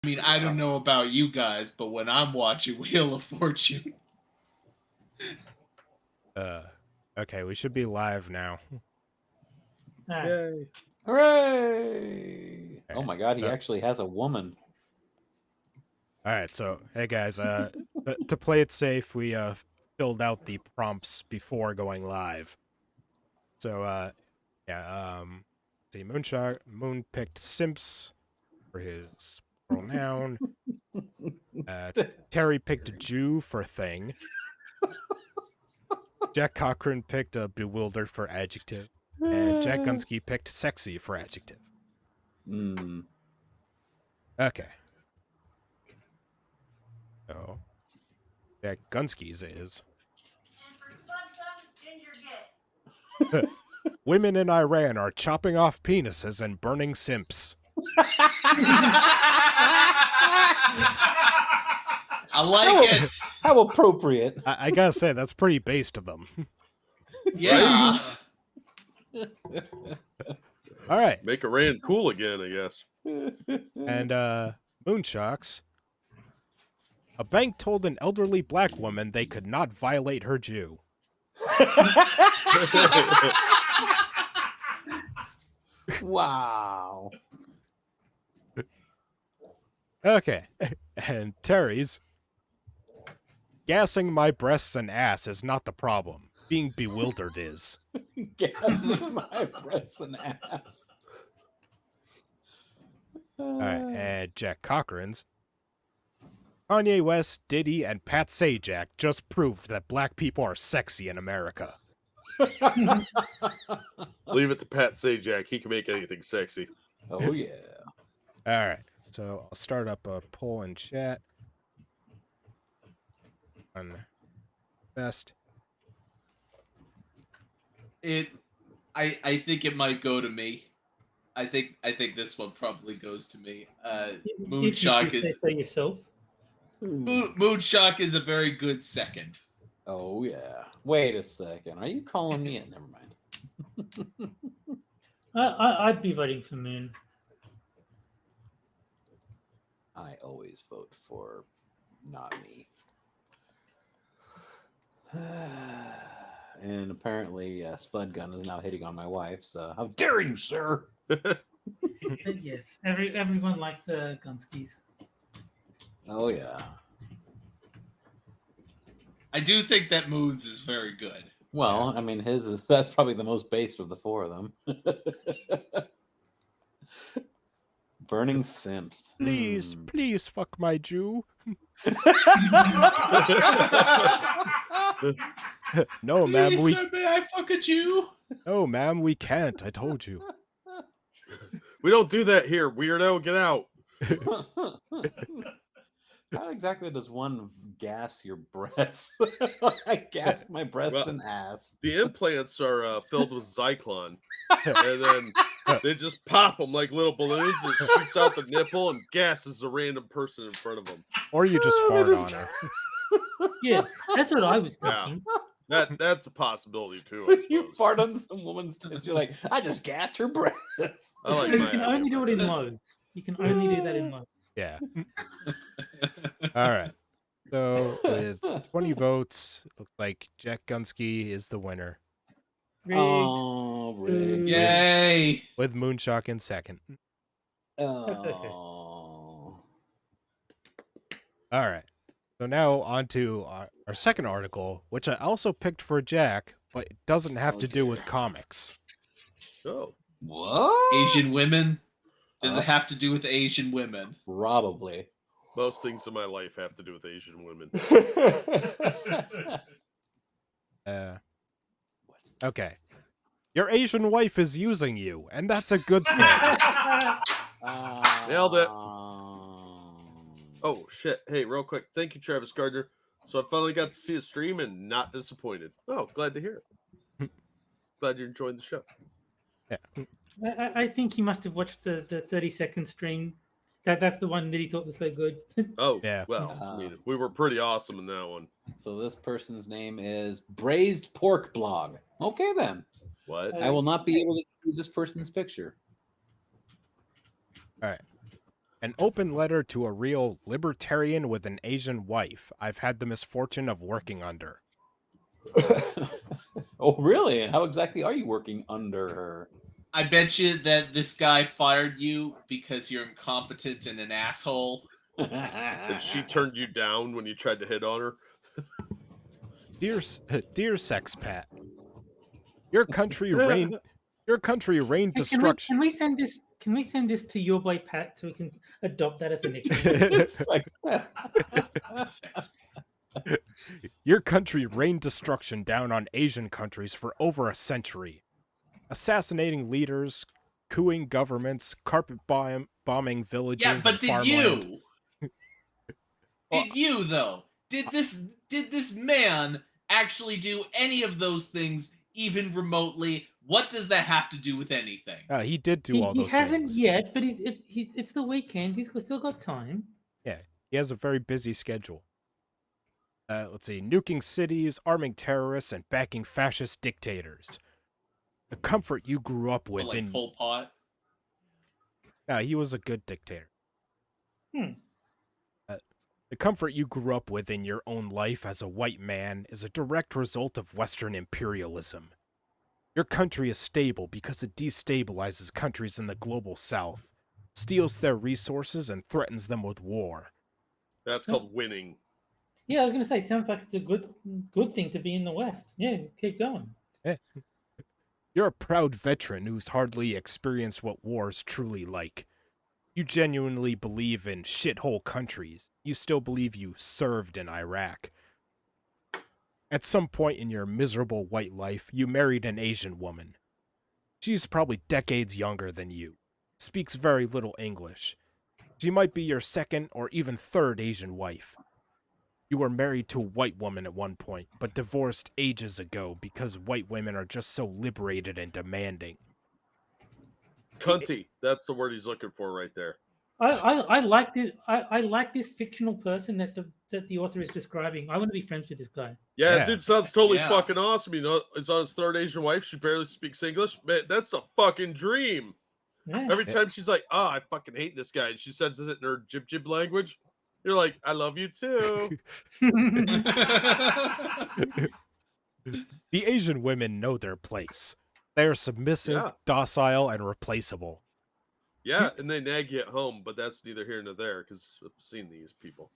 I mean, I don't know about you guys, but when I'm watching Wheel of Fortune... Okay, we should be live now. Yay. Hooray! Oh my god, he actually has a woman. Alright, so, hey guys, to play it safe, we, filled out the prompts before going live. So, see, Moon picked simps for his pronoun. Terry picked Jew for thing. Jack Cochran picked bewildered for adjective. And Jack Gunsky picked sexy for adjective. Okay. So, Jack Gunsky's is... Women in Iran are chopping off penises and burning simps. I like it. How appropriate. I gotta say, that's pretty base to them. Yeah. All right. Make Iran cool again, I guess. And, Moonshocks. A bank told an elderly black woman they could not violate her Jew. Wow. Okay. And Terry's. Gassing my breasts and ass is not the problem. Being bewildered is. Gassing my breasts and ass. Alright, and Jack Cochran's. Kanye West, Diddy, and Pat Sajak just proved that black people are sexy in America. Leave it to Pat Sajak. He can make anything sexy. Oh, yeah. Alright, so I'll start up a poll in chat. On best. I think it might go to me. I think this one probably goes to me. Moonshock is for yourself. Moonshock is a very good second. Oh yeah. Wait a second. Are you calling me it? Never mind. I'd be voting for Moon. I always vote for not me. And apparently, Spud Gun is now hitting on my wife. So how dare you, sir? Yes, everyone likes Gunskys. Oh yeah. I do think that Moon's is very good. Well, I mean, that's probably the most based of the four of them. Burning simps. Please, please fuck my Jew. No, ma'am, Please, sir, may I fuck a Jew? No, ma'am, we can't. I told you. We don't do that here, weirdo. Get out. How exactly does one gas your breasts? I gas my breast and ass. The implants are filled with Zyklon. And then they just pop them like little balloons and it shoots out the nipple and gasses a random person in front of them. Or you just fart on her. Yeah, that's what I was thinking. That's a possibility too. So you fart on some woman's tits. You're like, I just gassed her breasts. I like You can only do it in Lowe's. You can only do that in Lowe's. Yeah. All right. So with 20 votes, looks like Jack Gunsky is the winner. Rigged. Oh, rigged. Yay! With Moonshock in second. Oh. All right. So now on to our second article, which I also picked for Jack, but it doesn't have to do with comics. Oh. What? Asian women? Does it have to do with Asian women? Probably. Most things in my life have to do with Asian women. Okay. Your Asian wife is using you, and that's a good thing. Nailed it. Oh, shit. Hey, real quick. Thank you, Travis Gardner. So I finally got to see a stream and not disappointed. Oh, glad to hear it. Glad you're enjoying the show. Yeah. I think he must have watched the 30-second stream. That's the one that he thought was so good. Oh, yeah. Well, I mean, we were pretty awesome in that one. So this person's name is Braised Pork Blog. Okay, then. What? I will not be able to see this person's picture. All right. An open letter to a real libertarian with an Asian wife I've had the misfortune of working under. Oh, really? And how exactly are you working under her? I bet you that this guy fired you because you're incompetent and an asshole. And she turned you down when you tried to hit on her. Dear Sexpat, your country reigned Hey, destruction. Can we send this? Can we send this to your boy Pat so we can adopt that as a nickname? Sex. Your country rained destruction down on Asian countries for over a century, assassinating leaders, cooing governments, bombing villages. Yeah, but and did farmland. you? Did you though? Did this man actually do any of those things even remotely? What does that have to do with anything? He did do all He those hasn't things. yet, but it's the weekend. He's still got time. Yeah, he has a very busy schedule. Let's see, nuking cities, arming terrorists, and backing fascist dictators. The comfort you grew up with Like in... Pol Pot? he was a good dictator. Hmm. The comfort you grew up with in your own life as a white man is a direct result of Western imperialism. Your country is stable because it destabilizes countries in the global south, steals their resources, and threatens them with war. That's called winning. Yeah, I was gonna say, sounds like it's a good thing to be in the West. Yeah, keep going. You're a proud veteran who's hardly experienced what war's truly like. You genuinely believe in shithole countries. You still believe you served in Iraq. At some point in your miserable white life, you married an Asian woman. She's probably decades younger than you, speaks very little English. She might be your second or even third Asian wife. You were married to a white woman at one point, but divorced ages ago because white women are just so liberated and demanding. Cunty. That's the word he's looking for right there. I like this. I like this fictional person that the author is describing. I want to be friends with this guy. Yeah, Yeah. dude sounds totally Yeah. fucking awesome. You know, he's on his third Asian wife. She barely speaks English. Man, that's a fucking dream. Yeah. Every time she's like, "Oh, I fucking hate this guy," and she says it in her jib jib language, you're like, "I love you too." The Asian women know their place. They are submissive, Yeah. docile, and replaceable. Yeah, and they nag you at home, but that's neither here nor there because I've seen these people.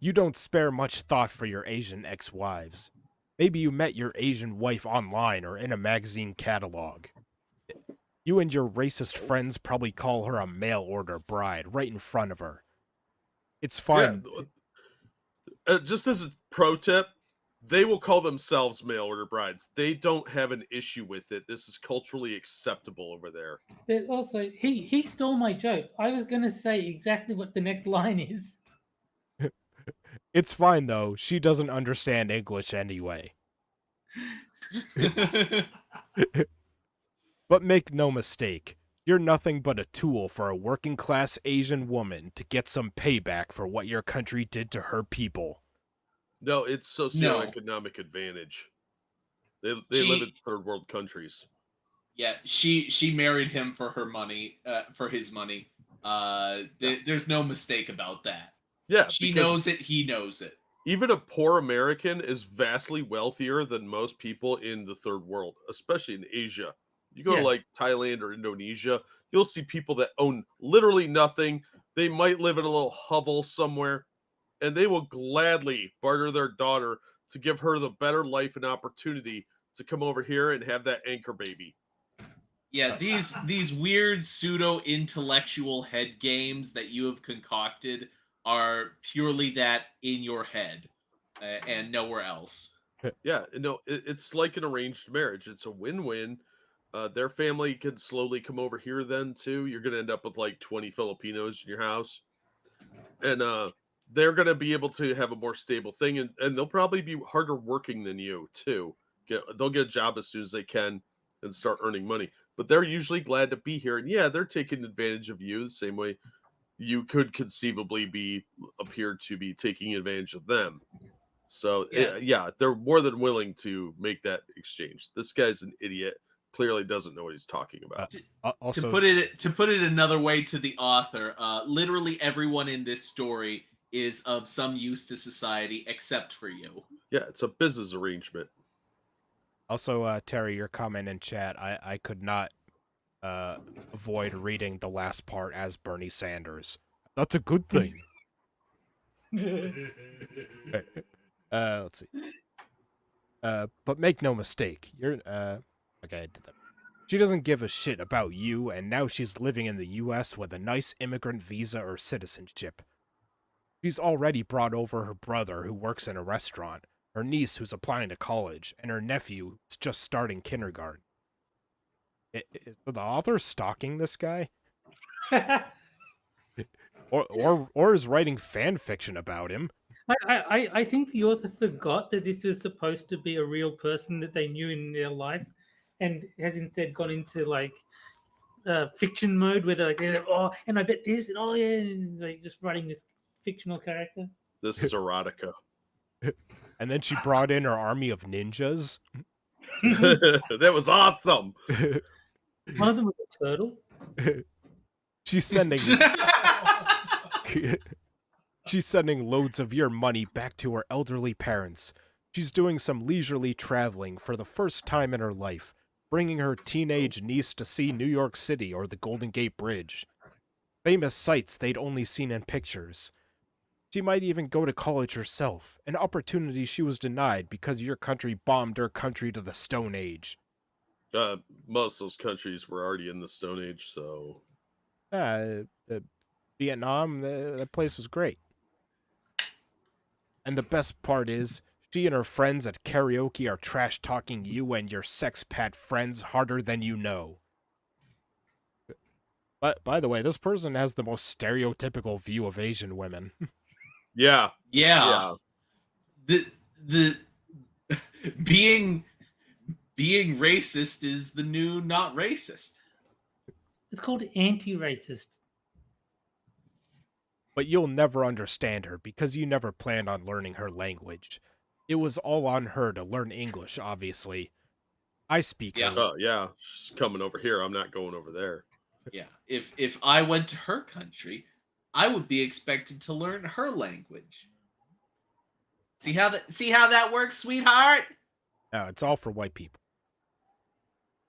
You don't spare much thought for your Asian ex-wives. Maybe you met your Asian wife online or in a magazine catalog. You and your racist friends probably call her a mail-order bride right in front of her. It's fine. Yeah, just as a pro tip, they will call themselves mail order brides. They don't have an issue with it. This is culturally acceptable over there. But also, he stole my joke. I was gonna say exactly what the next line is. It's fine, though. She doesn't understand English anyway. But make no mistake, you're nothing but a tool for a working-class Asian woman to get some payback for what your country did to her people. No, it's socioeconomic advantage. They live in third world countries. Yeah, she married him for her money, for his money. There's no mistake about that. Yeah, She because knows it. He knows it. even a poor American is vastly wealthier than most people in the third world, especially in Asia. You go to Yeah. like Thailand or Indonesia, you'll see people that own literally nothing. They might live in a little hovel somewhere, and they will gladly barter their daughter to give her the better life and opportunity to come over here and have that anchor baby. Yeah, these weird pseudo intellectual head games that you have concocted are purely that in your head and nowhere else. Yeah, no, it's like an arranged marriage. It's a win-win. Their family could slowly come over here then too. You're gonna end up with like 20 Filipinos in your house, and they're gonna be able to have a more stable thing, and they'll probably be harder working than you too. They'll get a job as soon as they can and start earning money. But they're usually glad to be here, and yeah, they're taking advantage of you the same way you could conceivably appear to be taking advantage of them. So Yeah. yeah, they're more than willing to make that exchange. This guy's an idiot. clearly doesn't know what he's talking about. Also, to put it another way to the author, literally everyone in this story is of some use to society except for you. Yeah, it's a business arrangement. Also, Terry, your comment in chat, I could not avoid reading the last part as Bernie Sanders. That's a good thing. Let's see. But make no mistake, you're okay, I did that. She doesn't give a shit about you, and now she's living in the US with a nice immigrant visa or citizenship. She's already brought over her brother who works in a restaurant, her niece who's applying to college, and her nephew who's just starting kindergarten. Is the author stalking this guy? Or is writing fan fiction about him? I think the author forgot that this was supposed to be a real person that they knew in their life, and has instead gone into like fiction mode where they're like, oh, and I bet this, and oh yeah, and like just writing this fictional character. This is erotica. And then she brought in her army of ninjas. That was awesome. One of them was a turtle. She's sending she's sending loads of your money back to her elderly parents. She's doing some leisurely traveling for the first time in her life, bringing her teenage niece to see New York City or the Golden Gate Bridge. Famous sights they'd only seen in pictures. She might even go to college herself, an opportunity she was denied because your country bombed her country to the Stone Age. Most of those countries were already in the Stone Age, so... Vietnam, that place was great. And the best part is, she and her friends at karaoke are trash-talking you and your sex-pat friends harder than you know. But, by the way, this person has the most stereotypical view of Asian women. Yeah. Yeah. The being racist is the new not racist. It's called anti-racist. But you'll never understand her because you never planned on learning her language. It was all on her to learn English, obviously. I speak her. Oh, yeah. She's coming over here. I'm not going over there. Yeah. If I went to her country, I would be expected to learn her language. See how that works, sweetheart? No, it's all for white people.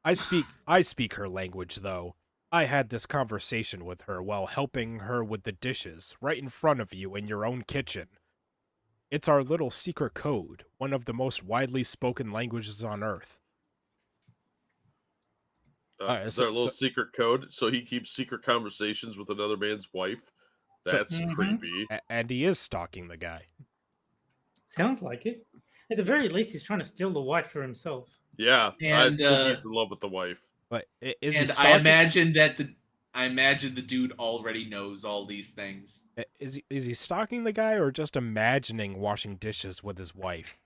I speak her language, though. I had this conversation with her while helping her with the dishes, right in front of you in your own kitchen. It's our little secret code, one of the most widely spoken languages on Earth. Is there a little secret code? So he keeps secret conversations with another man's wife? That's creepy. And he is stalking the guy. Sounds like it. At the very least, he's trying to steal the wife for himself. Yeah, and I think he's in love with the wife. But is and he stalking? I imagine the dude already knows all these things. Is he stalking the guy or just imagining washing dishes with his wife?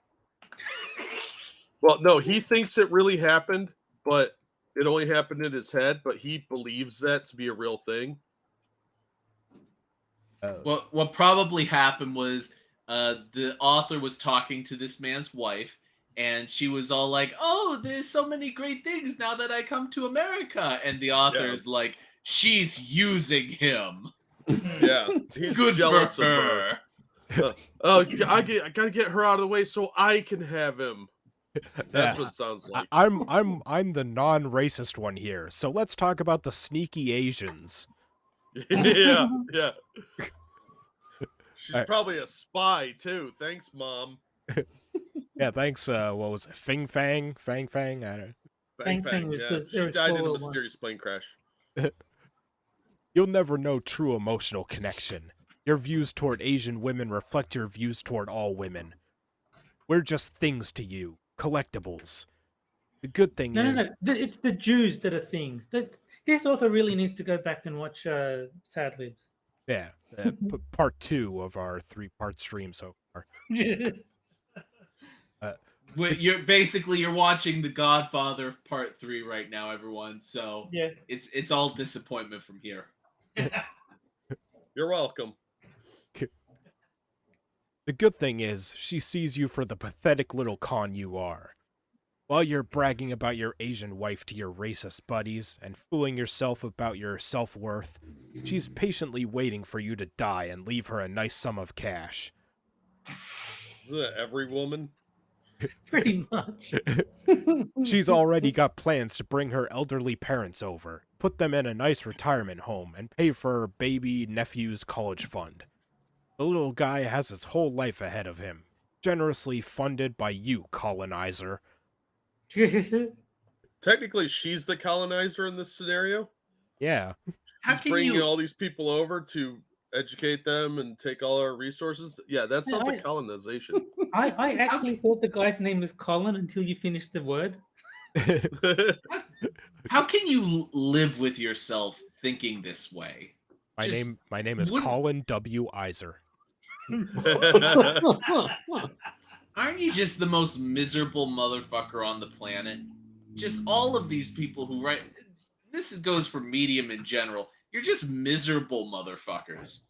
Well, no, he thinks it really happened, but it only happened in his head. But he believes that to be a real thing. What probably happened was the author was talking to this man's wife, and she was all like, "Oh, there's so many great things now that I come to America," and the author's like, "She's using him." Yeah, he's good jealous for her. I gotta get her out of the way so I can have him. That's what it sounds like. I'm the non-racist one here, so let's talk about the sneaky Asians. Yeah. She's probably a spy too. Thanks, Mom. Yeah, thanks. What was it? Fang Fang? I don't know. Fang was the she died in a mysterious plane crash. You'll never know true emotional connection. Your views toward Asian women reflect your views toward all women. We're just things to you, collectibles. The good thing is... No. It's the Jews that are things. This author really needs to go back and watch Sad Libs. Yeah, part 2 of our 3-part stream so far. You're watching The Godfather Part 3 right now, everyone. So yeah, it's all disappointment from here. You're welcome. The good thing is, she sees you for the pathetic little con you are. While you're bragging about your Asian wife to your racist buddies and fooling yourself about your self-worth, she's patiently waiting for you to die and leave her a nice sum of cash. Isn't that every woman? Pretty much. She's already got plans to bring her elderly parents over, put them in a nice retirement home, and pay for her baby nephew's college fund. The little guy has his whole life ahead of him, generously funded by you, colonizer. Technically, she's the colonizer in this scenario. Yeah. How She's can bringing you? all these people over to educate them and take all our resources. Yeah, that sounds like colonization. I actually thought the guy's name was Colin until you finished the word. How can you live with yourself thinking this way? My name is wouldn't- Colin W. Iser. Aren't you just the most miserable motherfucker on the planet? Just all of these people who write. This goes for medium in general. You're just miserable motherfuckers.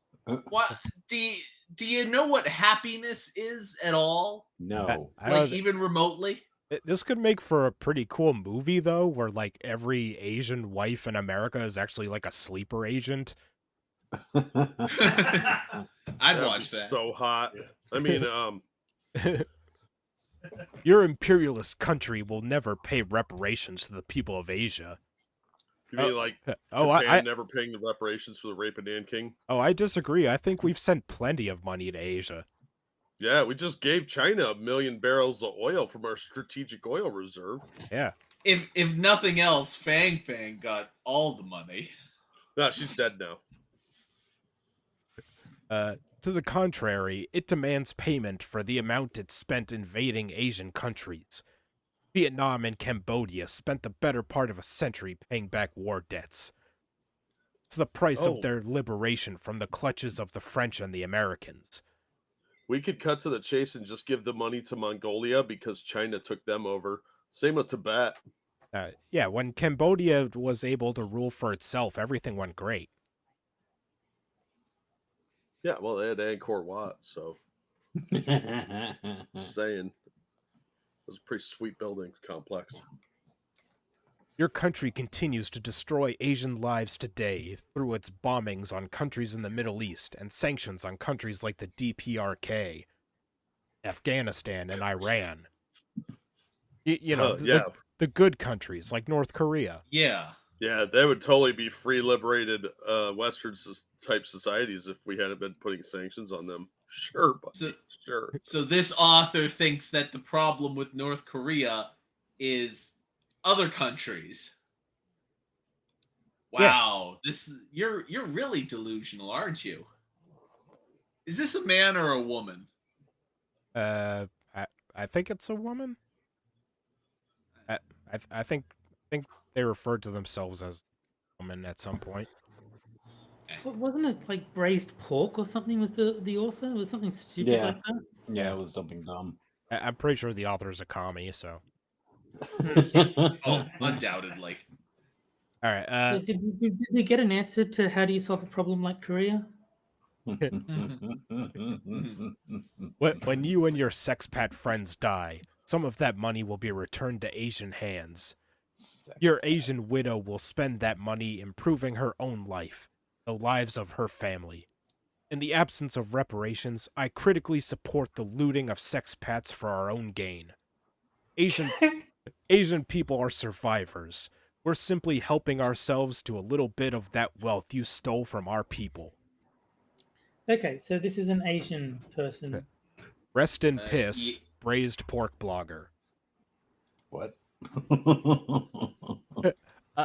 What do you know what happiness is at all? No. I Like don't- even remotely? This could make for a pretty cool movie, though, where like every Asian wife in America is actually like a sleeper agent. I'd That'd watch be that. so hot. I mean, Your imperialist country will never pay reparations to the people of Asia. you mean like Oh, Japan never paying the reparations for the rape of Nanking? I disagree. I think we've sent plenty of money to Asia. Yeah, we just gave China 1 million barrels of oil from our strategic oil reserve. Yeah. If nothing else, Fang Fang got all the money. No, she's dead now. To the contrary, it demands payment for the amount it spent invading Asian countries. Vietnam and Cambodia spent the better part of a century paying back war debts. It's the price Oh. of their liberation from the clutches of the French and the Americans. We could cut to the chase and just give the money to Mongolia because China took them over. Same with Tibet. Yeah, when Cambodia was able to rule for itself, everything went great. Yeah, well, they had Angkor Wat, so just saying. It was a pretty sweet building complex. Your country continues to destroy Asian lives today through its bombings on countries in the Middle East and sanctions on countries like the DPRK, Afghanistan, and Iran. You know, yeah. the good countries like North Korea. Yeah. Yeah, they would totally be free, liberated Western type societies if we hadn't been putting sanctions on them. Sure, buddy. So, Sure. so this author thinks that the problem with North Korea is other countries. Wow, you're really delusional, aren't you? Is this a man or a woman? I think it's a woman. I think they referred to themselves as women at some point. Wasn't it like braised pork or something? Was the author? It was something stupid Yeah. like that? Yeah, it was something dumb. I'm pretty sure the author is a commie. So, Oh, undoubtedly. all right. So did we get an answer to how do you solve a problem like Korea? When you and your sexpat friends die, some of that money will be returned to Asian hands. Your Asian widow will spend that money improving her own life, the lives of her family. In the absence of reparations, I critically support the looting of sexpats for our own gain. Asian people are survivors. We're simply helping ourselves to a little bit of that wealth you stole from our people. Okay, so this is an Asian person. Rest in piss, braised pork blogger. What?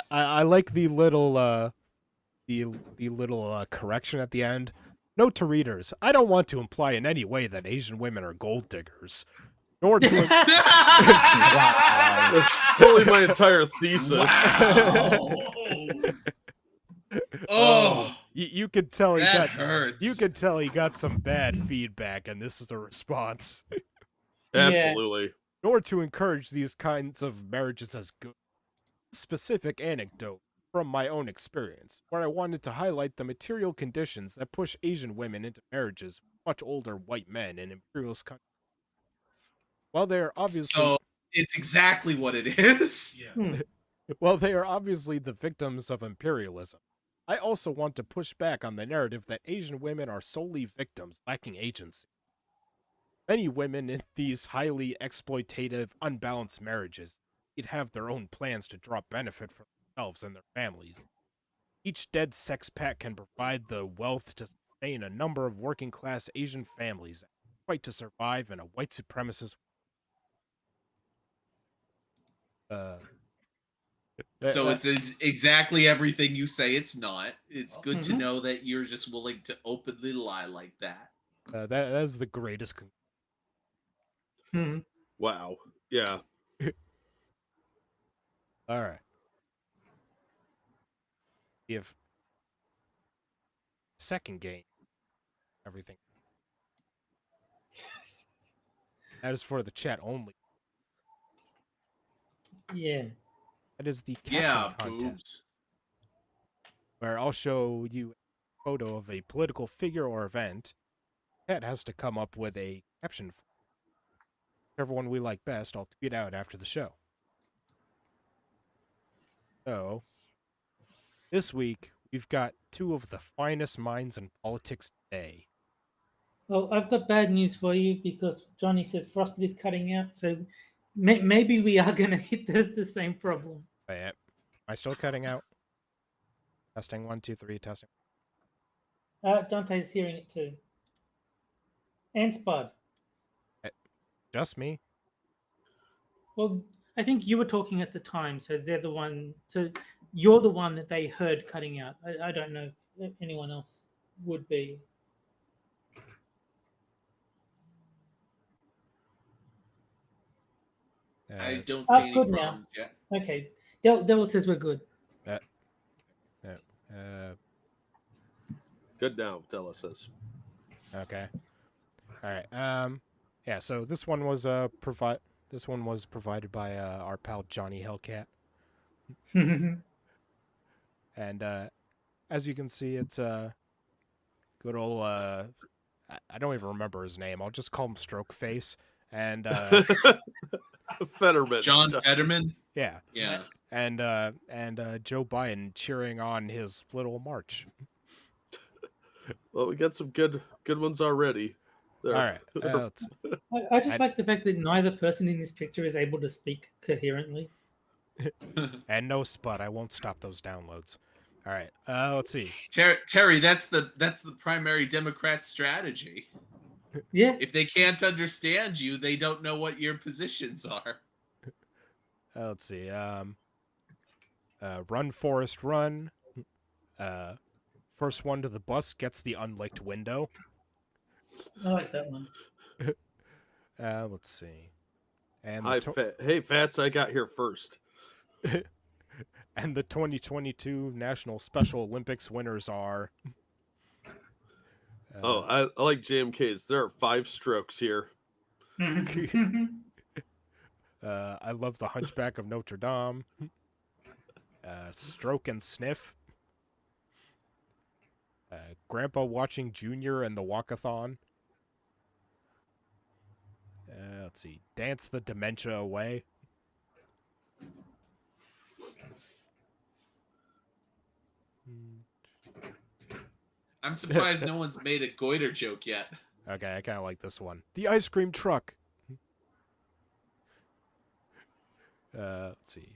I like the little correction at the end. Note to readers: I don't want to imply in any way that Asian women are gold diggers, nor to Totally my entire thesis. Oh, you could tell he that got hurts. you could tell he got some bad feedback, and this is a response. Absolutely. Nor to encourage these kinds of marriages as good. Specific anecdote from my own experience, where I wanted to highlight the material conditions that push Asian women into marriages with much older white men in imperialist countries. While they are obviously So It's exactly what it is. Yeah. Well, they are obviously the victims of imperialism. I also want to push back on the narrative that Asian women are solely victims, lacking agency. Many women in these highly exploitative, unbalanced marriages have their own plans to draw benefit for themselves and their families. Each dead sex pact can provide the wealth to sustain a number of working class Asian families and fight to survive in a white supremacist. Uh, So that- it's exactly everything you say it's not. It's good to Mhm. know that you're just willing to openly lie like that. that is the greatest. Mhm. Wow. Yeah. All right. If second game, everything. That is for the chat only. Yeah. That is the caption Yeah, contest, boobs. where I'll show you a photo of a political figure or event. Chat has to come up with a caption for whichever one we like best. I'll tweet out after the show. So, this week, we've got two of the finest minds in politics today. Well, I've got bad news for you because Johnny says Frosted is cutting out, so maybe we are going to hit the same problem. Wait, am I still cutting out? Testing 1, 2, 3, testing. Dante's hearing it too. And Spud. Just me? Well, I think you were talking at the time, so they're the one. So you're the one that they heard cutting out. I don't know if anyone else would be. I don't Oh, see any good now. problems yet. Okay, Devil says we're good. Good now, Della says. Okay. All right. Yeah. So this one was provided by our pal Johnny Hellcat, and as you can see, it's good old. I don't even remember his name. I'll just call him Stroke Face. And Fetterman. John Fetterman. yeah, Yeah. and Joe Biden cheering on his little march. Well, we got some good ones already. There. All right. Let's see. I just like the fact that neither person in this picture is able to speak coherently. And no Spud. I won't stop those downloads. All right. Let's see. Terry, that's the primary Democrat strategy. Yeah. If they can't understand you, they don't know what your positions are. Let's see. Run, Forrest, run. First one to the bus gets the unlicked window. I like that one. Let's see. And Hey, Fats, I got here first. and the 2022 National Special Olympics winners are. I like JMK's. There are 5 strokes here. I love the Hunchback of Notre Dame. Stroke and Sniff. Grandpa watching Junior and the Walkathon. Let's see. Dance the Dementia Away. I'm surprised no one's made a goiter joke yet. Okay, I kind of like this one. The Ice Cream Truck. Let's see.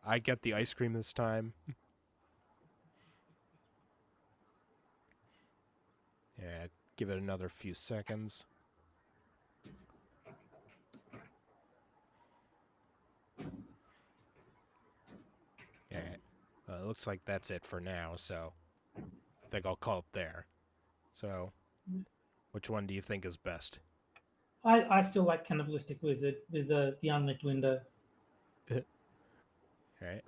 I get the ice cream this time. Yeah, give it another few seconds. Yeah, it looks like that's it for now, so I think I'll call it there. So, which one do you think is best? I still like Cannibalistic Wizard with the unlit window. All right,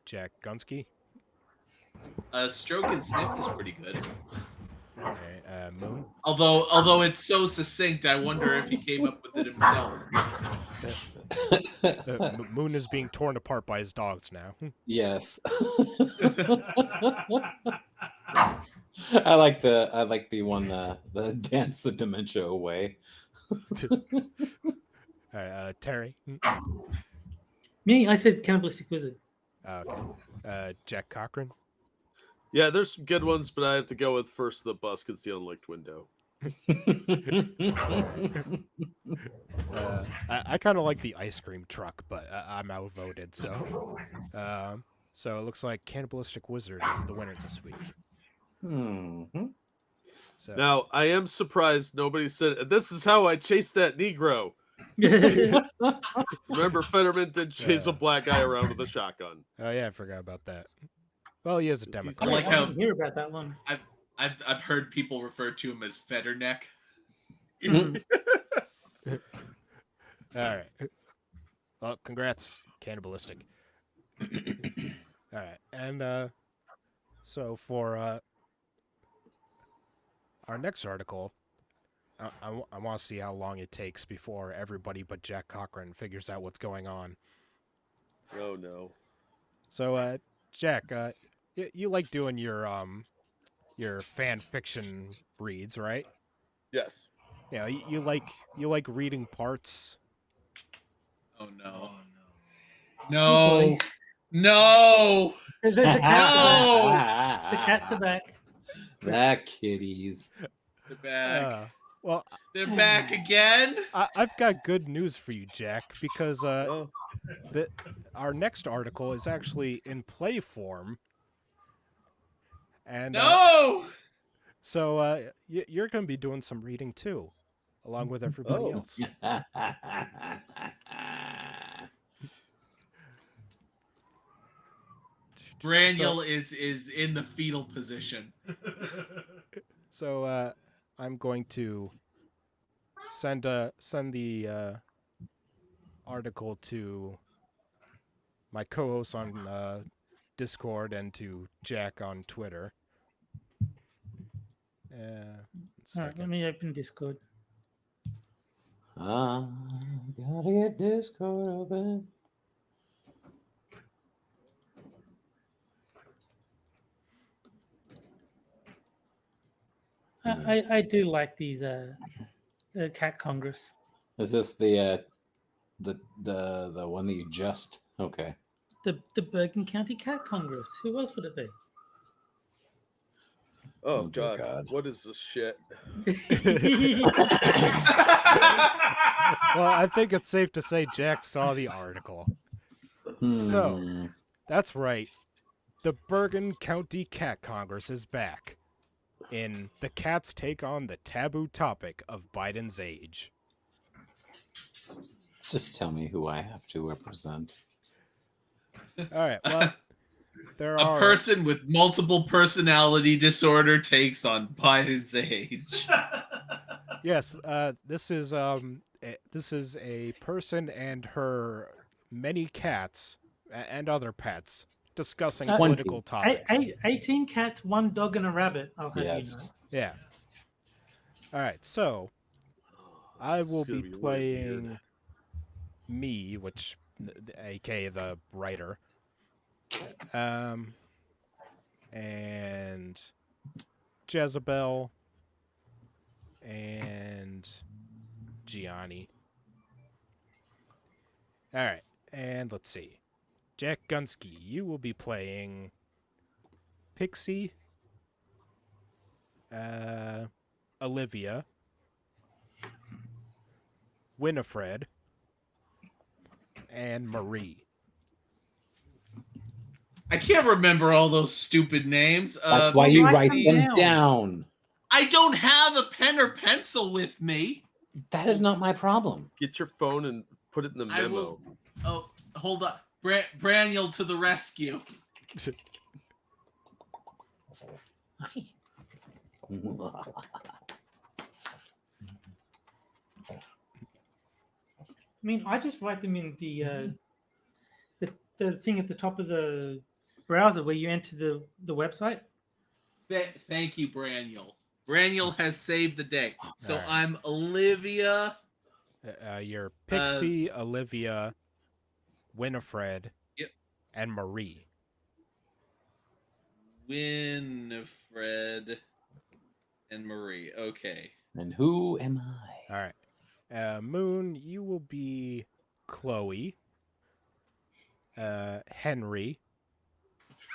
Jack Gunsky. Stroke and Sniff is pretty good. All right, Moon. Although it's so succinct, I wonder if he came up with it himself. Moon is being torn apart by his dogs now. Yes. I like the one the dance the dementia away. All right, Terry. Me, I said cannibalistic wizard. Okay. Jack Cochran. Yeah, there's some good ones, but I have to go with First the Bus Gets the Unlicked Window. I kind of like the ice cream truck, but I'm outvoted. So it looks like Cannibalistic Wizard is the winner this week. Mhm. So Now, I am surprised nobody said, "This is how I chased that Negro." Remember, Fetterman did chase a black guy around with a shotgun. oh yeah, I forgot about that. Well, he is a He's- Democrat. I like I how- didn't hear about that one. I've heard people refer to him as Fetterneck. All right. Well, congrats, Cannibalistic. All right, and so for our next article, I want to see how long it takes before everybody but Jack Cochran figures out what's going on. Oh no. So, Jack, you like doing your fan fiction reads, right? Yes. Yeah, you like reading parts. Oh no. Oh, No. boy. No. The cats are back. The cats are back. That kitties. They're back. Well, They're back again. I've got good news for you, Jack, because Oh. our next article is actually in play form, and No. so you're going to be doing some reading too, along with everybody Oh. else. Braniel is in the fetal position. So I'm going to send the article to my co-host on Discord and to Jack on Twitter. All right, let me open Discord. Gotta get Discord open. I do like these the Cat Congress. Is this the one that you just? Okay. The Bergen County Cat Congress. Who else would it be? Oh, Oh, dear God. God. What is this shit? Well, I think it's safe to say Jack saw the article. So, Hmm. that's right. The Bergen County Cat Congress is back. In the cats take on the taboo topic of Biden's age. Just tell me who I have to represent. All right. Well, there A are person with multiple personality disorder takes on Biden's age. Yes. This is a person and her many cats and other pets discussing 20. political topics. 18 cats, 1 dog, and a rabbit. I'll have Yes. Yeah. All right. So I will It's gonna be really playing weird. me, which, aka the writer, and Jezebel, and Gianni. All right, and let's see. Jack Gunsky, you will be playing Pixie, Olivia, Winifred, and Marie. I can't remember all those stupid names. That's why you write write them them down. I don't have a pen or pencil with me. That is not my problem. Get your phone and put it in the I memo. will. Oh, hold on. Braniel to the rescue. I mean, I just write them in the thing at the top of the browser where you enter the website. Thank you, Braniel. Braniel has saved the day. So Alright. I'm Olivia. You're Pixie, Olivia, Winifred, Yep. and Marie. Winifred and Marie. Okay. And who am I? All right. Moon, you will be Chloe. Henry.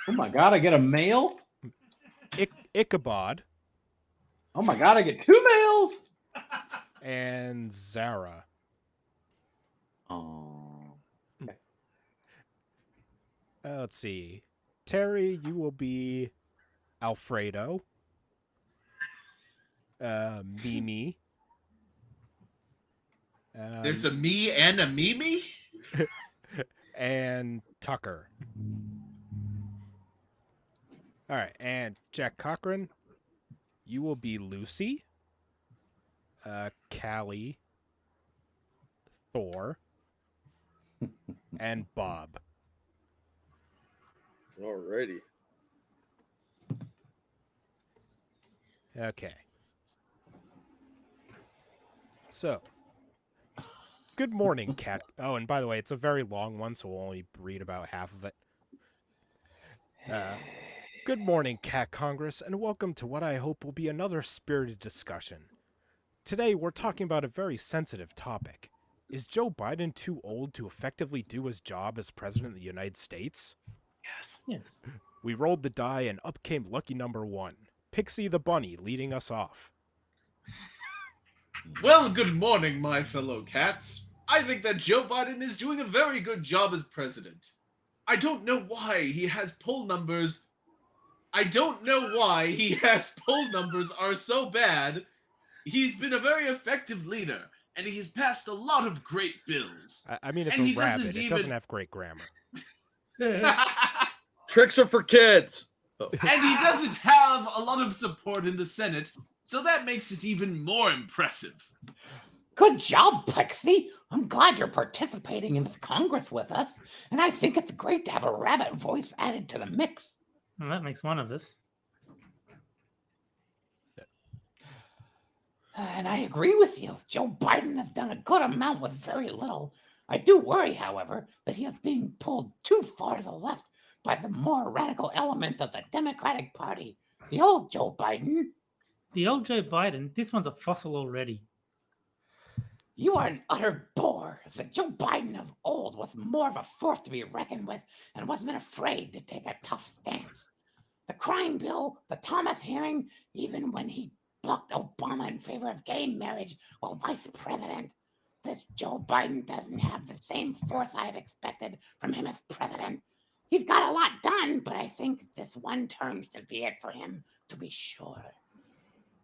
Oh my god, I get a male? Ichabod. Oh my god, I get 2 males? And Zara. Oh. Let's see. Terry, you will be Alfredo. Mimi. There's a me and a Mimi? And Tucker. All right, and Jack Cochran, you will be Lucy. Callie. Thor. And Bob. Alrighty. Okay. So, good morning, Cat. Oh, and by the way, it's a very long one, so we'll only read about half of it. Good morning, Cat Congress, and welcome to what I hope will be another spirited discussion. Today, we're talking about a very sensitive topic. Is Joe Biden too old to effectively do his job as President of the United States? Yes. We rolled the die, and up came lucky number 1. Pixie the Bunny leading us off. Well, good morning, my fellow cats. I think that Joe Biden is doing a very good job as president. I don't know why he has poll numbers. I don't know why he has poll numbers are so bad. He's been a very effective leader, and he's passed a lot of great bills. I mean, it's And a he doesn't rabbit. It even- doesn't have great grammar. Tricks are for kids. Oh. And he doesn't have a lot of support in the Senate, so that makes it even more impressive. Good job, Pixie. I'm glad you're participating in this Congress with us, and I think it's great to have a rabbit voice added to the mix. Well, that makes one of us. And I agree with you. Joe Biden has done a good amount with very little. I do worry, however, that he is being pulled too far to the left by the more radical element of the Democratic Party. The old Joe Biden. The old Joe Biden, this one's a fossil already. You are an utter bore. The Joe Biden of old was more of a force to be reckoned with and wasn't afraid to take a tough stance. The crime bill, the Thomas hearing, even when he blocked Obama in favor of gay marriage while vice president. This Joe Biden doesn't have the same force I've expected from him as president. He's got a lot done, but I think this one term should be it for him, to be sure.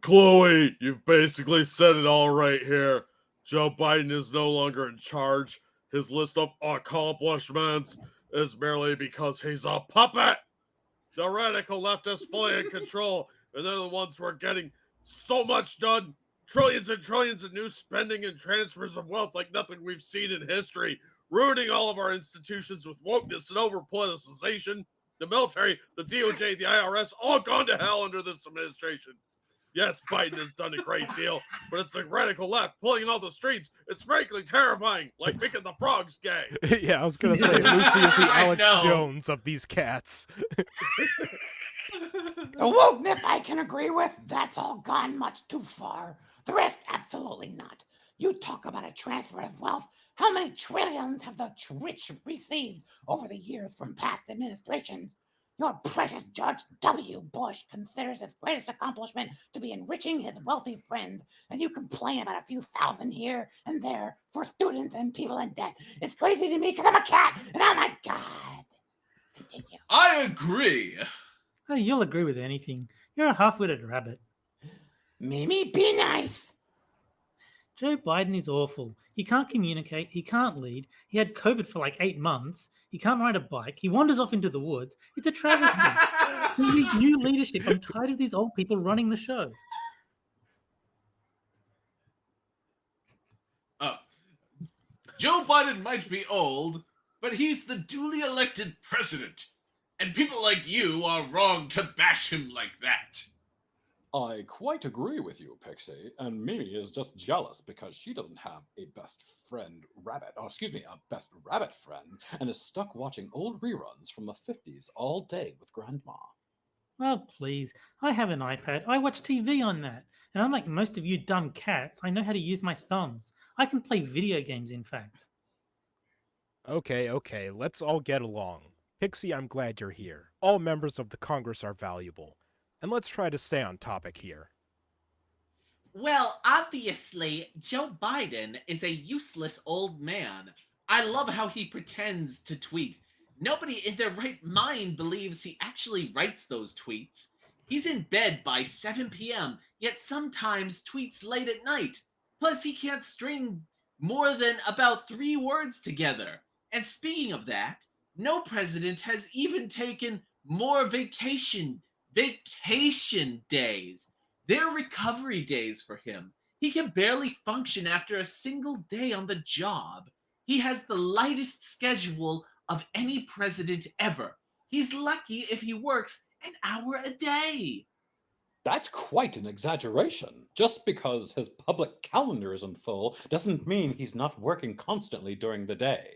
Chloe, you've basically said it all right here. Joe Biden is no longer in charge. His list of accomplishments is merely because he's a puppet. The radical left is fully in control, and they're the ones who are getting so much done. Trillions and trillions of new spending and transfers of wealth like nothing we've seen in history, ruining all of our institutions with wokeness and over-politicization. The military, the DOJ, the IRS, all gone to hell under this administration. Yes, Biden has done a great deal, but it's the radical left pulling in all the streams. It's frankly terrifying, like making the frogs gay. Yeah, I was going to say, Lucy is the I Alex know. Jones of these cats. The wokeness I can agree with, that's all gone much too far. The rest, absolutely not. You talk about a transfer of wealth. How many trillions have the rich received over the years from past administrations? Your precious George W. Bush considers his greatest accomplishment to be enriching his wealthy friends, and you complain about a few thousand here and there for students and people in debt. It's crazy to me because I'm a cat, and oh my God. Continue. I agree. Oh, you'll agree with anything. You're a half-witted rabbit. Mimi, be nice. Joe Biden is awful. He can't communicate. He can't lead. He had COVID for like 8 months. He can't ride a bike. He wanders off into the woods. It's a travesty. We need new leadership. I'm tired of these old people running the show. Joe Biden might be old, but he's the duly elected president. And people like you are wrong to bash him like that. I quite agree with you, Pixie, and Mimi is just jealous because she doesn't have a best friend rabbit, a best rabbit friend, and is stuck watching old reruns from the 50s all day with Grandma. Oh, please. I have an iPad. I watch TV on that. And unlike most of you dumb cats, I know how to use my thumbs. I can play video games, in fact. Okay, let's all get along. Pixie, I'm glad you're here. All members of the Congress are valuable. And let's try to stay on topic here. Well, obviously, Joe Biden is a useless old man. I love how he pretends to tweet. Nobody in their right mind believes he actually writes those tweets. He's in bed by 7 p.m., yet sometimes tweets late at night. Plus, he can't string more than about 3 words together. And speaking of that, no president has even taken more vacation days. They're recovery days for him. He can barely function after a single day on the job. He has the lightest schedule of any president ever. He's lucky if he works an hour a day. That's quite an exaggeration. Just because his public calendar isn't full doesn't mean he's not working constantly during the day.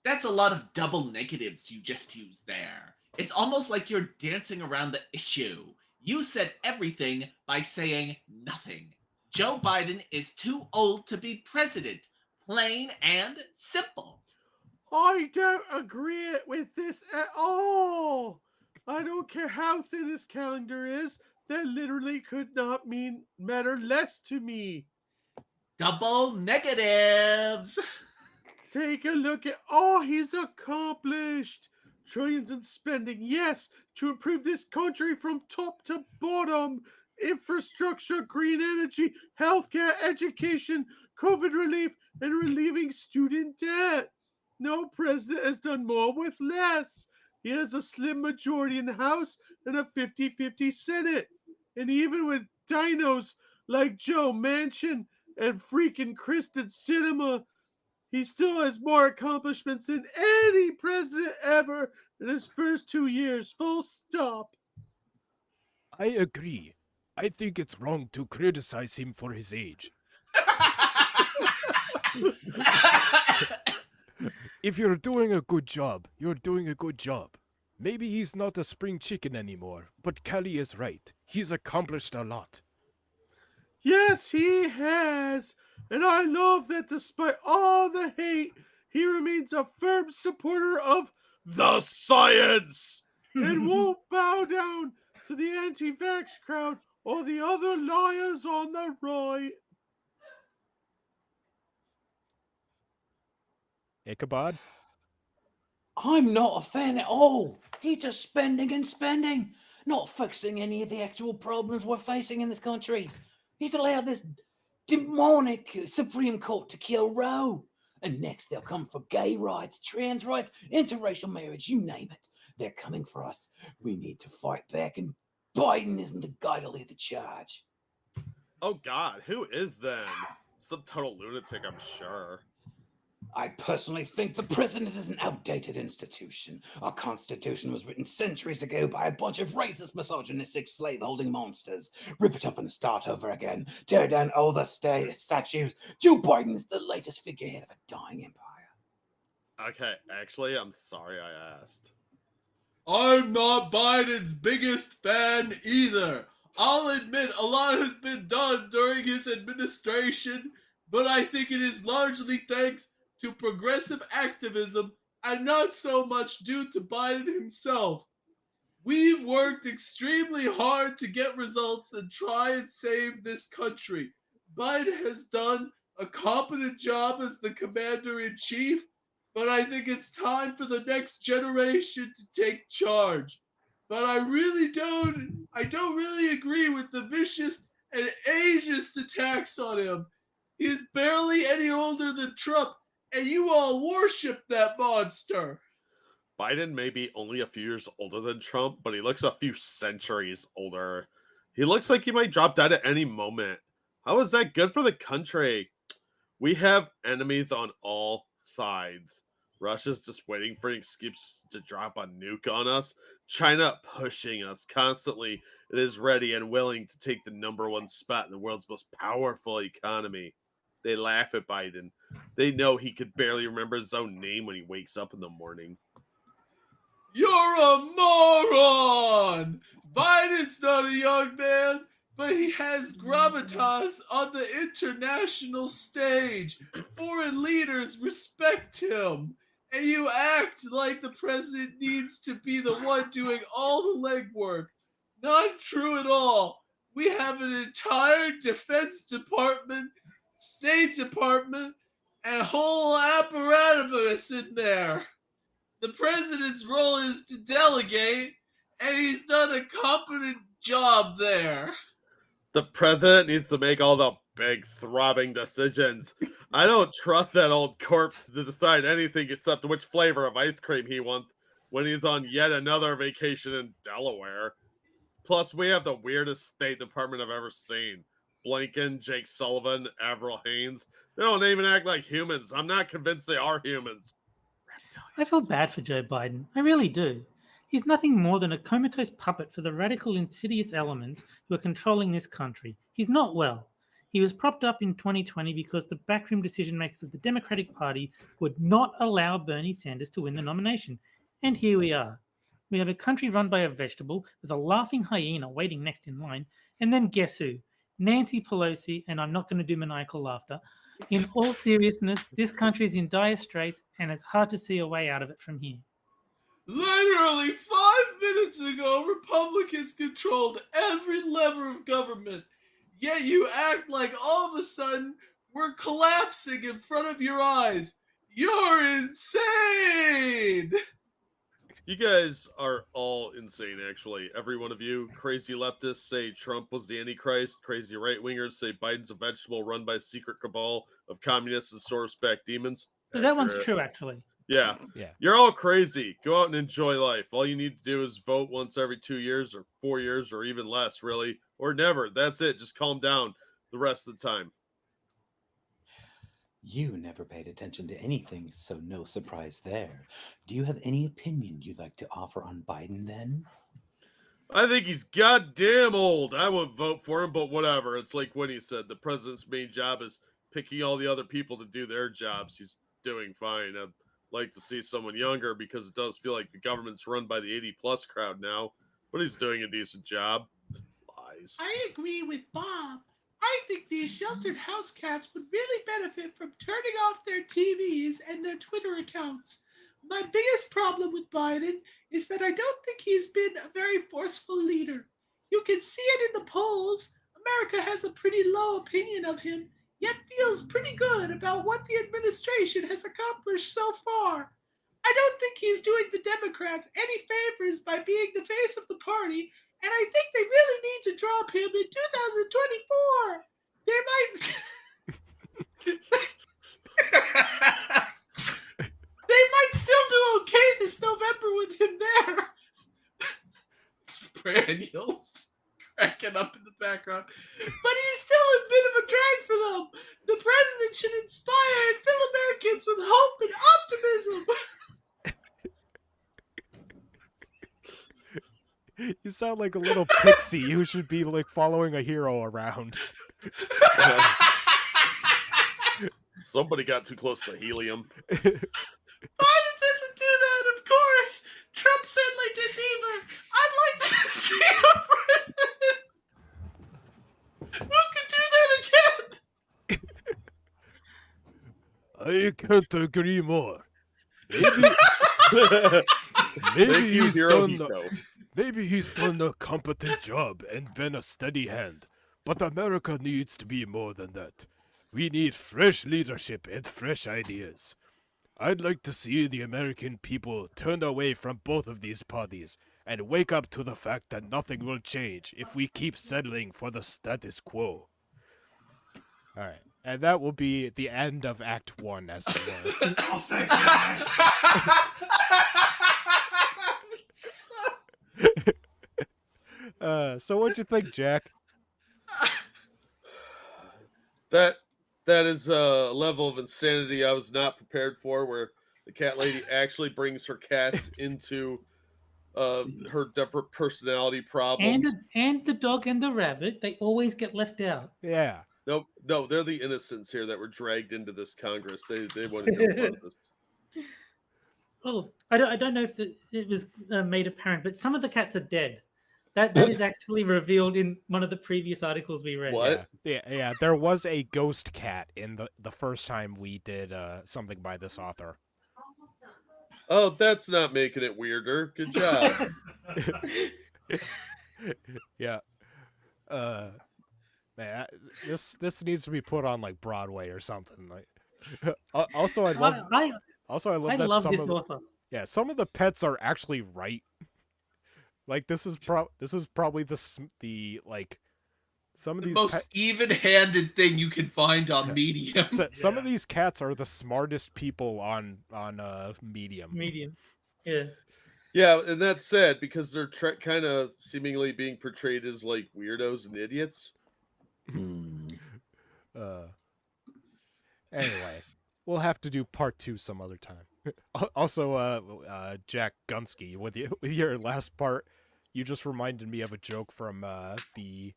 That's a lot of double negatives you just used there. It's almost like you're dancing around the issue. You said everything by saying nothing. Joe Biden is too old to be president. Plain and simple. I don't agree with this at all. I don't care how thin his calendar is. That literally could not matter less to me. Double negatives. Take a look at all he's accomplished. Trillions in spending, yes, to improve this country from top to bottom. Infrastructure, green energy, healthcare, education, COVID relief, and relieving student debt. No president has done more with less. He has a slim majority in the House and a 50-50 Senate. And even with dinos like Joe Manchin and freaking Kristen Cinema, he still has more accomplishments than any president ever in his first 2 years. Full stop. I agree. I think it's wrong to criticize him for his age. If you're doing a good job, you're doing a good job. Maybe he's not a spring chicken anymore, but Kelly is right. He's accomplished a lot. Yes, he has. And I love that despite all the hate, he remains a firm supporter of the science and won't bow down to the anti-vax crowd or the other liars on the right. Ichabod? I'm not a fan at all. He's just spending and spending, not fixing any of the actual problems we're facing in this country. He's allowed this demonic Supreme Court to kill Roe. And next they'll come for gay rights, trans rights, interracial marriage, you name it. They're coming for us. We need to fight back, and Biden isn't the guy to lead the charge. Oh God, who is then? Some total lunatic, I'm sure. I personally think the president is an outdated institution. Our Constitution was written centuries ago by a bunch of racist, misogynistic, slave-holding monsters. Rip it up and start over again. Tear down all the statues. Joe Biden is the latest figurehead of a dying empire. Okay, actually, I'm sorry I asked. I'm not Biden's biggest fan either. I'll admit a lot has been done during his administration, but I think it is largely thanks to progressive activism and not so much due to Biden himself. We've worked extremely hard to get results and try and save this country. Biden has done a competent job as the commander-in-chief, but I think it's time for the next generation to take charge. But I don't really agree with the vicious and ageist attacks on him. He is barely any older than Trump, and you all worship that monster. Biden may be only a few years older than Trump, but he looks a few centuries older. He looks like he might drop dead at any moment. How is that good for the country? We have enemies on all sides. Russia's just waiting for an excuse to drop a nuke on us. China pushing us constantly. It is ready and willing to take the #1 spot in the world's most powerful economy. They laugh at Biden. They know he could barely remember his own name when he wakes up in the morning. You're a moron! Biden's not a young man. but he has gravitas on the international stage. Foreign leaders respect him. And you act like the president needs to be the one doing all the legwork. Not true at all. We have an entire Defense Department, State Department, and whole apparatus in there. The president's role is to delegate, and he's done a competent job there. The president needs to make all the big throbbing decisions. I don't trust that old corpse to decide anything except which flavor of ice cream he wants when he's on yet another vacation in Delaware. Plus, we have the weirdest State Department I've ever seen. Blinken, Jake Sullivan, Avril Haines. They don't even act like humans. I'm not convinced they are humans. I feel bad for Joe Biden. I really do. He's nothing more than a comatose puppet for the radical, insidious elements who are controlling this country. He's not well. He was propped up in 2020 because the backroom decision makers of the Democratic Party would not allow Bernie Sanders to win the nomination. And here we are. We have a country run by a vegetable with a laughing hyena waiting next in line. And then guess who? Nancy Pelosi, and I'm not going to do maniacal laughter. In all seriousness, this country is in dire straits and it's hard to see a way out of it from here. Literally 5 minutes ago, Republicans controlled every lever of government. Yet you act like all of a sudden we're collapsing in front of your eyes. You're insane! You guys are all insane, actually. Every one of you. Crazy leftists say Trump was the Antichrist. Crazy right-wingers say Biden's a vegetable run by a secret cabal of communists and source-backed demons. But that one's true, actually. Yeah. You're all crazy. Go out and enjoy life. All you need to do is vote once every 2 years or 4 years or even less, really. Or never. That's it. Just calm down the rest of the time. You never paid attention to anything, so no surprise there. Do you have any opinion you'd like to offer on Biden then? I think he's goddamn old. I wouldn't vote for him, but whatever. It's like Winnie said, the president's main job is picking all the other people to do their jobs. He's doing fine. I'd like to see someone younger because it does feel like the government's run by the 80-plus crowd now, but he's doing a decent job. Lies. I agree with Bob. I think these sheltered house cats would really benefit from turning off their TVs and their Twitter accounts. My biggest problem with Biden is that I don't think he's been a very forceful leader. You can see it in the polls. America has a pretty low opinion of him, yet feels pretty good about what the administration has accomplished so far. I don't think he's doing the Democrats any favors by being the face of the party, and I think they really need to drop him in 2024. They might still do okay this November with him there. Spaniels cracking up in the background. But he's still a bit of a drag for them. The president should inspire and fill Americans with hope and optimism. You sound like a little pixie who should be like following a hero around. Somebody got too close to helium. Biden doesn't do that, of course. Trump certainly didn't either. I'd like to see a president who can do that again. I can't agree more. Maybe he's done a competent job and been a steady hand. But America needs to be more than that. We need fresh leadership and fresh ideas. I'd like to see the American people turn away from both of these parties and wake up to the fact that nothing will change if we keep settling for the status quo. All right. And that will be the end of Act 1, as it were. Oh, thank God. So what'd you think, Jack? That is a level of insanity I was not prepared for, where the cat lady actually brings her cats into her different personality problems. And the dog and the rabbit, they always get left out. Yeah. No, they're the innocents here that were dragged into this Congress. They want to be part of this. Well, I don't know if it was made apparent, but some of the cats are dead. That is actually revealed in one of the previous articles we read. What? Yeah. There was a ghost cat in the first time we did something by this author. Oh, that's not making it weirder. Good job. Yeah. Man, this needs to be put on like Broadway or something. Like, also, I love I that love some this of the, author. yeah, some of the pets are actually right. Like this is probably the like some of The these most even-handed thing you can find on Medium. some of these cats are the smartest people on Medium. Medium. Yeah. Yeah, and that's sad because they're kind of seemingly being portrayed as like weirdos and idiots. Anyway, we'll have to do part 2 some other time. Also, Jack Gunsky, with your last part, you just reminded me of a joke from the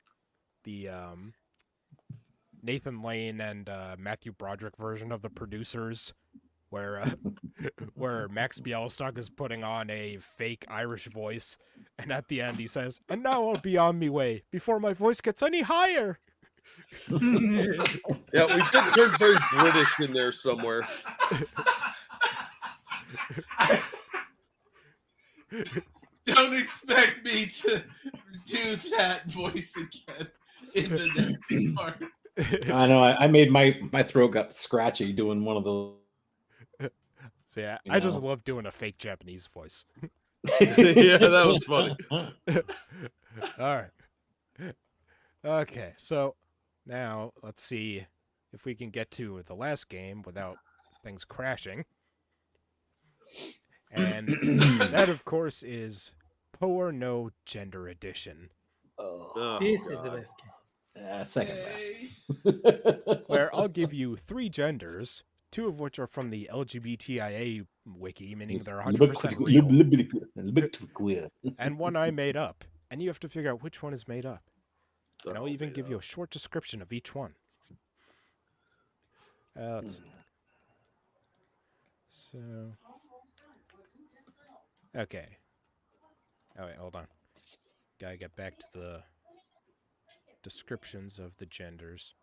Nathan Lane and Matthew Broderick version of The Producers, where where Max Bialystock is putting on a fake Irish voice, and at the end he says, "And now I'll be on me way before my voice gets any higher." Yeah, we did turn very British in there somewhere. Don't expect me to do that voice again in the next part. I know. I made my throat got scratchy doing one of those. So yeah, You I just know. love doing a fake Japanese voice. Yeah, that was funny. All right. Okay, so now let's see if we can get to the last game without things crashing. And that, of course, is Poor No Gender Edition, Oh, This is the best game. Second Yay. best. where I'll give you 3 genders, 2 of which are from the LGBTIA wiki, meaning they're 100% real, and 1 I made up. And you have to figure out which one is made up. And I'll even give you a short description of each one. Let's see. So, okay. Oh wait, hold on. Gotta get back to the descriptions of the genders.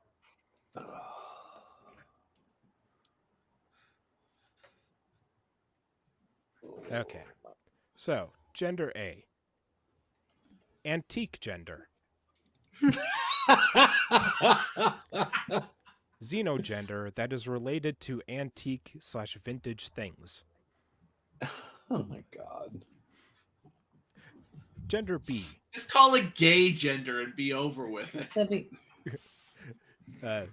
Okay. So, gender A. Antique gender. Xenogender that is related to antique/vintage things. Oh my god. Gender B. Just call it gay gender and be over with it.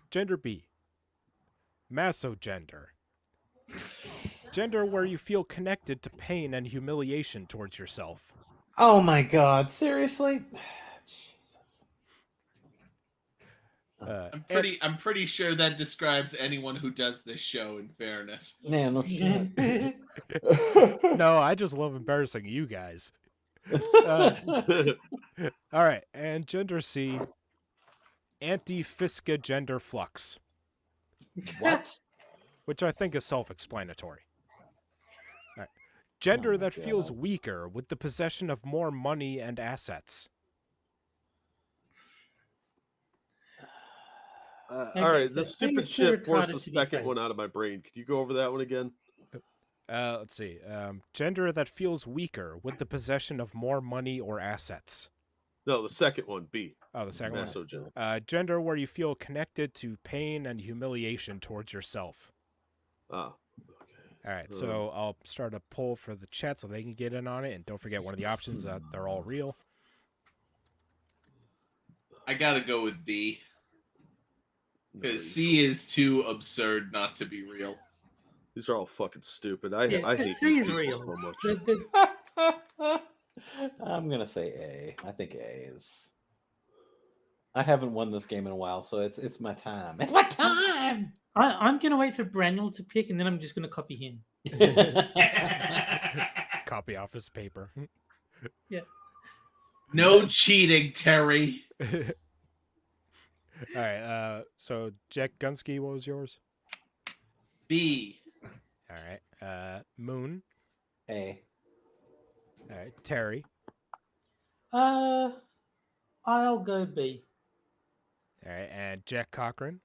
Gender B. Masogender. Gender where you feel connected to pain and humiliation towards yourself. Oh my god. Seriously? Jesus. I'm pretty sure that describes anyone who does this show, in fairness. Man, no shit. No, I just love embarrassing you guys. All right, and gender C. Anti-Fisca gender flux. What? Which I think is self-explanatory. All right. Gender Oh my that feels God. weaker with the possession of more money and assets. All Okay, right, so this I think stupid it's too shit forced retarded the to be second fake. one out of my brain. Could you go over that one again? Let's see. Gender that feels weaker with the possession of more money or assets. No, the second one, B. Oh, the second one. Masogender. Gender where you feel connected to pain and humiliation towards yourself. Oh, All right, so I'll start a poll for the chat so they can get in on it, and don't forget one of the options that they're all real. I gotta go with B. Because C is too absurd not to be real. These are all fucking stupid. I Yeah, hate C these is people real. so much. I'm gonna say A. I think A is. I haven't won this game in a while, so it's my time. It's my time. I'm gonna wait for Braniel to pick, and then I'm just gonna copy him. Copy office paper. No cheating, Terry. All right, so Jack Gunsky, what was yours? B. All right, Moon. A. All right, Terry. I'll go B. All right, and Jack Cochran.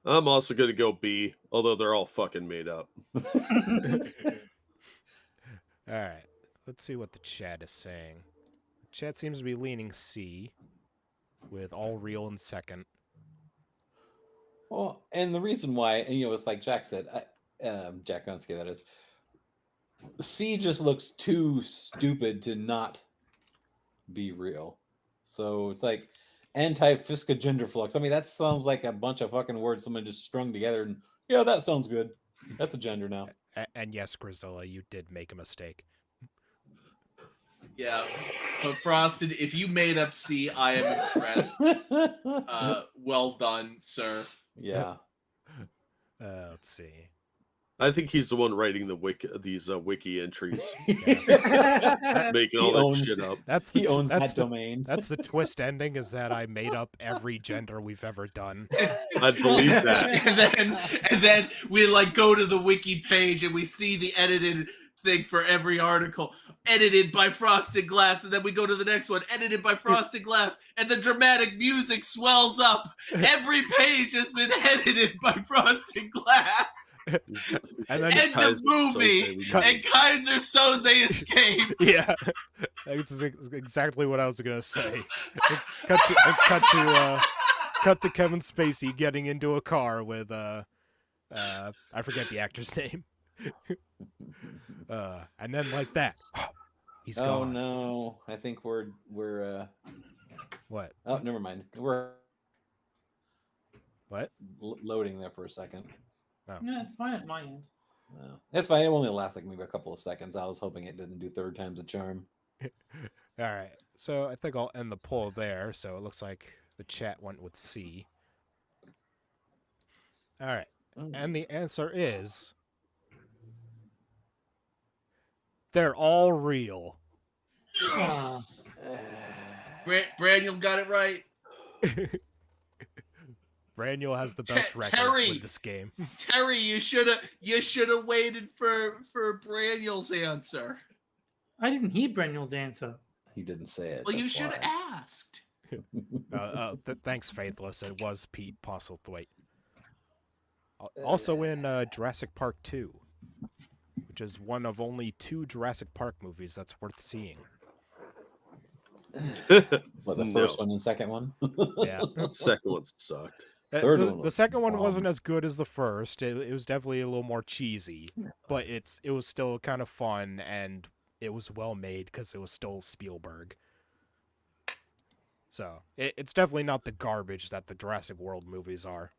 I'm also going to go B, although they're all fucking made up. All right, let's see what the chat is saying. The chat seems to be leaning C, with all real in second. Well, and the reason why, and it's like Jack said, Jack Gunsky, that is, C just looks too stupid to not be real. So it's like anti-fisca gender flux. I mean, that sounds like a bunch of fucking words someone just strung together, and yeah, that sounds good. That's a gender now. And yes, Grisilla, you did make a mistake. Yeah, but Frosted, if you made up C, I am impressed. Well done, sir. Yeah. Let's see. I think he's the one writing these wiki entries, That- making He all that owns- shit up. That's the He owns that's that the, domain. That's the twist ending, is that I made up every gender we've ever done. I'd believe that. and then we like go to the wiki page and we see the edited thing for every article, edited by Frosted Glass, and then we go to the next one, edited by Frosted Glass, and the dramatic music swells up. Every page has been edited by Frosted Glass. And then End of movie. And Kaiser Soze escapes. yeah, that's exactly what I was gonna say. Cut to Kevin Spacey getting into a car with I forget the actor's name. And then like that, he's Oh gone. no, I think we're What? oh, never mind. We're What? loading there for a second. Yeah, it's fine at my end. That's fine. It only lasts like maybe a couple of seconds. I was hoping it didn't do third time's a charm. All right. So I think I'll end the poll there. So it looks like the chat went with C. All right. And the answer is they're all real. Braniel got it right. Braniel has the best record Terry! with this game. Terry, you should have waited for Braniel's answer. I didn't hear Breniel's answer. He didn't say it. Well, you that's should have why. asked. Thanks, Faithless. It was Pete Postlethwaite. Also in Jurassic Park 2, which is one of only 2 Jurassic Park movies that's worth seeing. What, the first one and second one? Yeah. The second one sucked. Third one The was second one bomb. wasn't as good as the first. It was definitely a little more cheesy, but it was still kind of fun, and it was well made because it was still Spielberg. So it's definitely not the garbage that the Jurassic World movies are.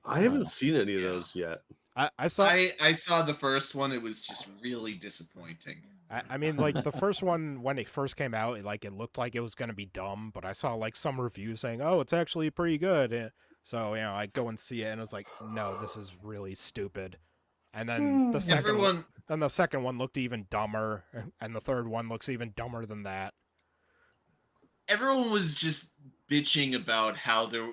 I haven't seen any of those yet. I saw. I saw the first one. It was just really disappointing. I mean, like the first one when it first came out, it looked like it was gonna be dumb, but I saw like some reviews saying, "Oh, it's actually pretty good." So I go and see it, and I was like, "No, this is really stupid." And then the second one looked even dumber, and the third one looks even dumber than that. Everyone was just bitching about how the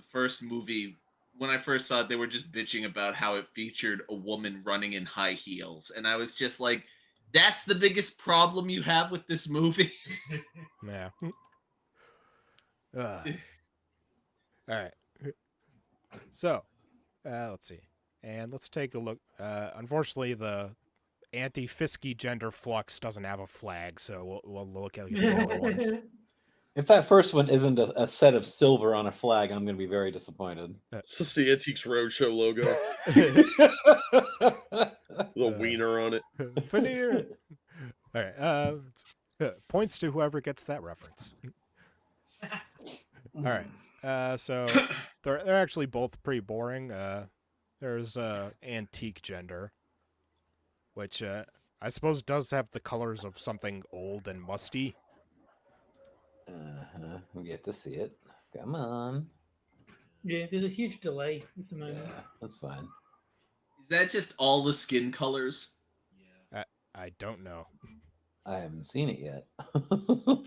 first movie. When I first saw it, they were just bitching about how it featured a woman running in high heels, and I was just like, "That's the biggest problem you have with this movie." Yeah. All right. So, let's see. And let's take a look. Unfortunately, the anti-fisky gender flux doesn't have a flag, so we'll look at the other ones. If that first one isn't a set of silver on a flag, I'm going to be very disappointed. It's just the Antiques Roadshow logo. Little wiener on it. Veneer. All right. Points to whoever gets that reference. All right. So they're actually both pretty boring. There's antique gender, which I suppose does have the colors of something old and musty. We get to see it. Come on. Yeah, there's a huge delay at the moment. Yeah, that's fine. Is that just all the skin colors? I don't know. I haven't seen it yet.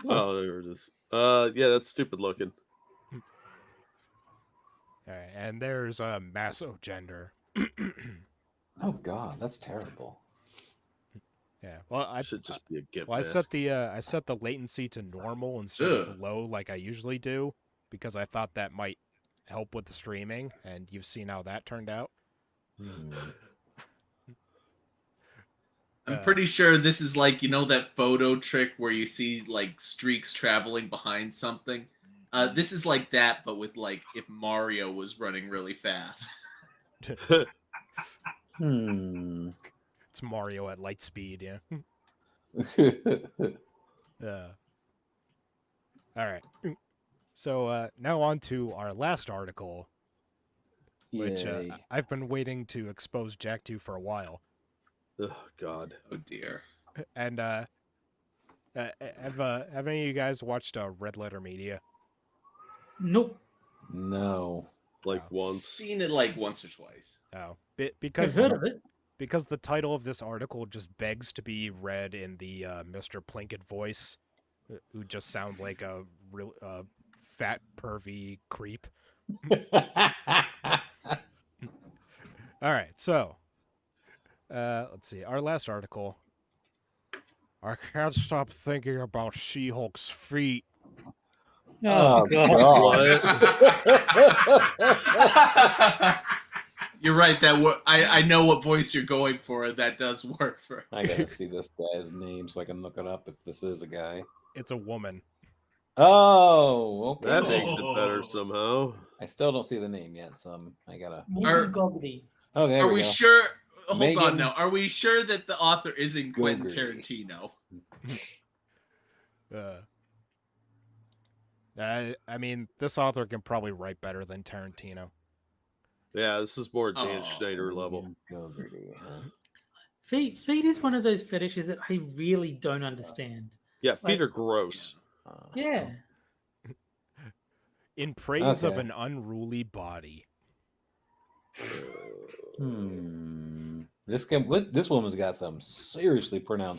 Oh, there it is. Yeah, that's stupid looking. All right, and there's masso gender. Oh God, that's terrible. Yeah. Well, I Should just be a gimp well, mask. I set the latency to normal instead Ugh. of low like I usually do because I thought that might help with the streaming, and you've seen how that turned out. I'm pretty sure this is like, you know, that photo trick where you see like streaks traveling behind something. This is like that, but with like if Mario was running really fast. It's Mario at light speed, yeah. All right. So now on to our last article, which Yay. I've been waiting to expose Jack to for a while. Oh God. Oh dear. And have any of you guys watched Red Letter Media? Nope. No. Like once. Seen it like once or twice. Oh, I've because heard of it. because the title of this article just begs to be read in the Mr. Plinkett voice, who just sounds like a real fat pervy creep. All right, so let's see. Our last article. I can't stop thinking about She-Hulk's feet. Oh, God. You're right. That I know what voice you're going for. And that does work for. I gotta see this guy's name so I can look it up if this is a guy. It's a woman. Oh, okay. That makes it better somehow. I still don't see the name yet, so I gotta. Morgan Goggedy. Oh, there Are we we go. sure? Hold on Megan- now. Are we sure that the author isn't Quentin Googly. Tarantino? I mean, this author can probably write better than Tarantino. Yeah, this is more Dan Oh. Schneider level. Feet is one of those fetishes that I really don't understand. Yeah, feet Like- are gross. Yeah. In praise of Okay. an unruly body. This woman's got some seriously pronounced